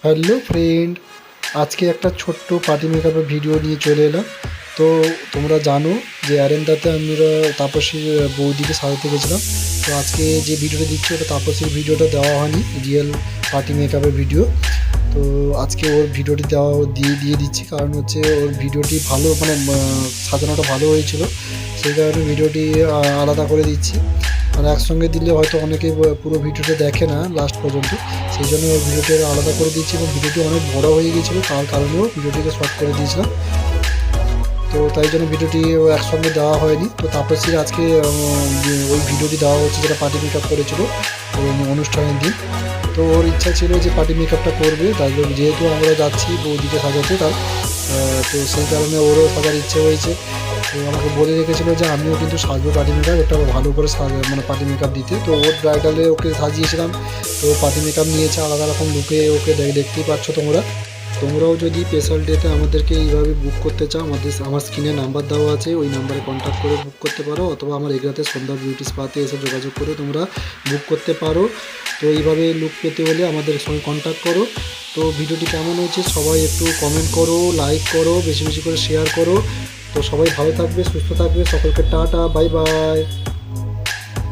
Hello friend, আজকে একটা ছোট্ট পার্টি মেকআপের ভিডিও নিয়ে চলে এলাম। তো তোমরা জানো যে অ্যারেন্দাতে আমরা তাপসীর বৌদিকে সাজাতে গেছিলাম। তো আজকে যে ভিডিওটা দিচ্ছি ওটা তাপসীর ভিডিওটা দেওয়া হয়নি, রিয়েল পার্টি মেকআপের ভিডিও। তো আজকে ওর ভিডিওটি দিয়ে দিচ্ছি, কারণ হচ্ছে ওর ভিডিওটি ভালো, মানে সাজানোটা ভালো হয়েছিল, সেই কারণে ভিডিওটি আলাদা করে দিচ্ছি। আর একসঙ্গে দিলে হয়তো অনেকে পুরো ভিডিওটা দেখে না লাস্ট পর্যন্ত, সেই জন্য ওই ভিডিওটি আলাদা করে দিয়েছি। এবং ভিডিওটি অনেক বড় হয়ে গিয়েছিলো, তার কারণেও ভিডিওটিকে শর্ট করে দিয়েছিলাম। তো তাই জন্য ভিডিওটি একসঙ্গে দেওয়া হয়নি। তো তাপসীর আজকে ওই ভিডিওটি দেওয়া হচ্ছে যেটা পার্টি মেকআপ করেছিল অনুষ্ঠানের দিন। তো ওর ইচ্ছা ছিল যে পার্টি মেকআপটা করবে, তাই জন্য যেহেতু আমরা যাচ্ছি বৌদিকে সাজাতে তার, তো সেই কারণে ওরও সাজার ইচ্ছে হয়েছে। তো আমাকে বলে রেখেছিলো যে আমিও কিন্তু সাজবো পার্টি মেকআপ, একটা ভালো করে মানে পার্টি মেকআপ দিতে। তো ওর ব্রাইডালে ওকে সাজিয়েছিলাম। তো পার্টি মেকআপ নিয়েছে আলাদা রকম লুকে, ওকে দেখতেই পাচ্ছ তোমরাও যদি স্পেশাল ডেতে আমাদেরকে এইভাবে বুক করতে চাও, আমার স্ক্রিনে নাম্বার দেওয়া আছে, ওই নাম্বারে কন্ট্যাক্ট করে বুক করতে পারো, অথবা আমার এগ্রাতে সন্ধ্যা বিউটি স্পাতে এসে যোগাযোগ করে তোমরা বুক করতে পারো। তো এইভাবে লুক পেতে হলে আমাদের সঙ্গে কন্ট্যাক্ট করো। তো ভিডিওটি কেমন হয়েছে সবাই একটু কমেন্ট করো, লাইক করো, বেশি বেশি করে শেয়ার করো। তো সবাই ভালো থাকবে, সুস্থ থাকবে, সকলকে টাটা, বাই বাই।